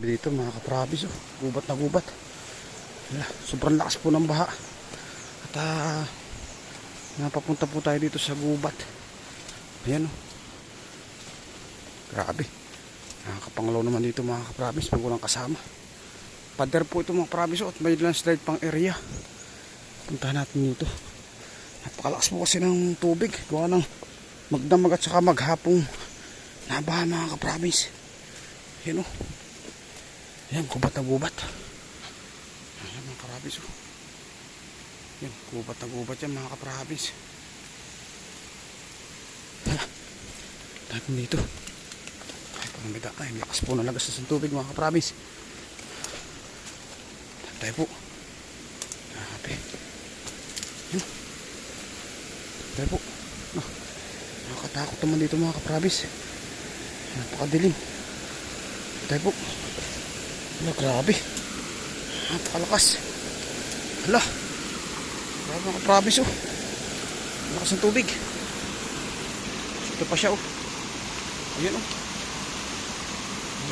Dito mga kaprabis, oh, gubat na gubat. Sobrang lakas po ng baha. At napapunta po tayo dito sa gubat. Ayan, oh. Grabe. Nakakapanglaw naman dito mga kaprabis pag walang kasama. Pader po ito mga kaprabis, oh, at may landslide pang area. Puntahan natin dito. Napakalakas po kasi ng tubig. Gawa ng magdamag at saka maghapong nabaha mga kaprabis. Ayan, oh. Ayan, gubat na gubat. Ayan mga kaprabis, oh. Ayan, gubat na gubat yan mga kaprabis. Tayo dito. Ay, parang may daka. Hindi lakas po ng lagas ng tubig mga kaprabis. Tayo po. Grabe. Ayan. Tayo po. Nakakatakot naman dito mga kaprabis. Napakadilim. Tayo po. Hala, grabe. Napakalakas. Hala. Grabe mga kaprabis, oh. Lakas ng tubig. Ito pa siya, oh. Ayan, oh.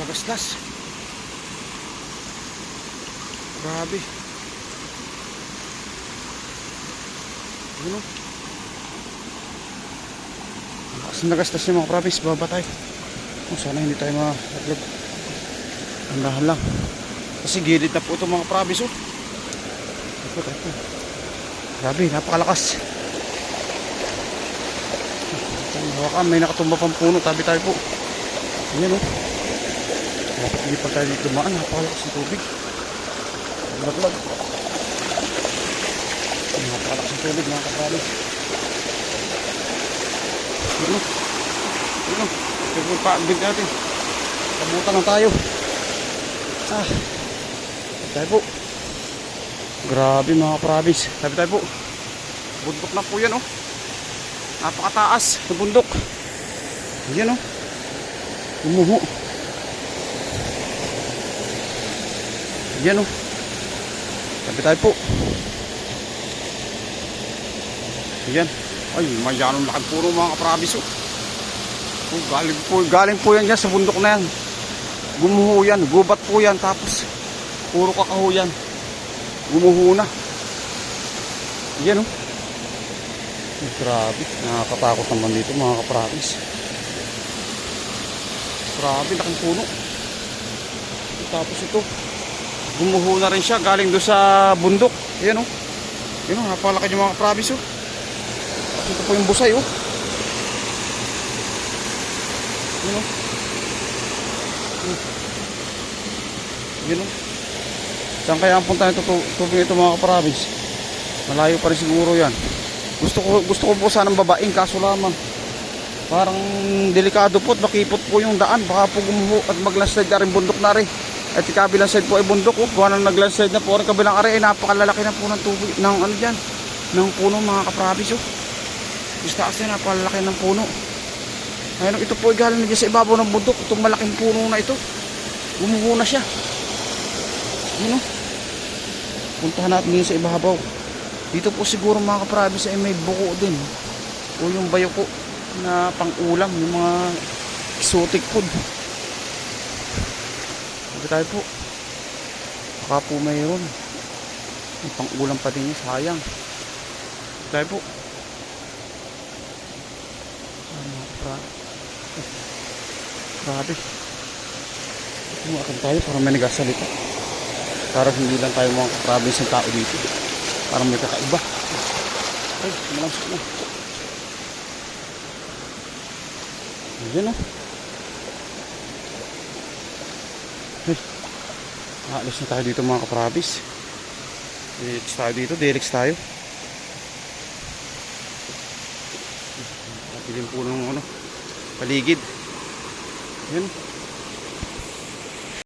Lagaslas. Grabe. Ayan, oh. Lakas ng lagaslas niya mga kaprabis. Baba tayo. Oh, sana hindi tayo malaglag. Handahan lang. Kasi gilid na po ito mga kaprabis, oh. Ito. Grabe, napakalakas. Hawakan, may nakatumba pang puno. Tabi tayo po. Ayan, oh. Dapat hindi pa tayo dito dumaan. Napakalakas ng tubig. Laglag. Napakalakas ng tubig mga kaprabis. Ayan, oh. Ayan, oh. Ito pa, big natin. Kabutan lang tayo. Tayo po. Grabe mga kaprabis. Tabi tayo po. Bundok na po yan, oh. Napakataas na bundok. Yan, oh. Umuho. Yan, oh. Tabi tayo po. Yan. Ay, mayanong lakad puro mga kaprabis, oh. Galing po yan dyan sa bundok na yan. Gumuho yan, gubat po yan. Tapos puro kakaho yan. Gumuho na. Yan, oh. Grabe, nakakatakot naman dito mga kaprabis. Grabe, laking puno. Tapos ito, gumuho na rin siya. Galing doon sa bundok. Yan, oh. Yan, oh, napalaki yung mga kaprabis, oh. Tapos ito po yung busay, oh. Yan, oh. Yan, oh. Saan kaya ang punta nito tubig ito mga kaprabis? Malayo pa rin siguro yan. Gusto ko po sanang babaing, kaso lamang parang delikado po at makipot po yung daan. Baka po gumuho at maglandslide na rin bundok na rin. At ikabilang side po ay bundok, oh. Gawa nang naglandslide na po ang kabilang area ay napakalalaki na po ng tubig ng ano dyan, ng puno mga kaprabis, oh. Gusto kasi napakalaki ng puno. Ayun, ito po ay galing na dyan sa ibabaw ng bundok. Itong malaking puno na ito, gumuho na siya. Yun, oh. Puntahan natin din sa ibabaw. Dito po siguro mga kaprabis ay may buko din, o yung bayoko na pang-ulam, yung mga exotic food. Dito tayo po. Baka po mayroon. May pang-ulam pa din yun, sayang. Dito tayo po. Grabe. Tumakan tayo para may nagasalita. Para hindi lang tayo mga kaprabis ng tao dito. Parang may kakaiba. Ay, malamsak na. Ayan, oh. Ay, aalis na tayo dito mga kaprabis. Direct tayo dito, direct tayo. Napilim po ng ano, paligid. Ayan.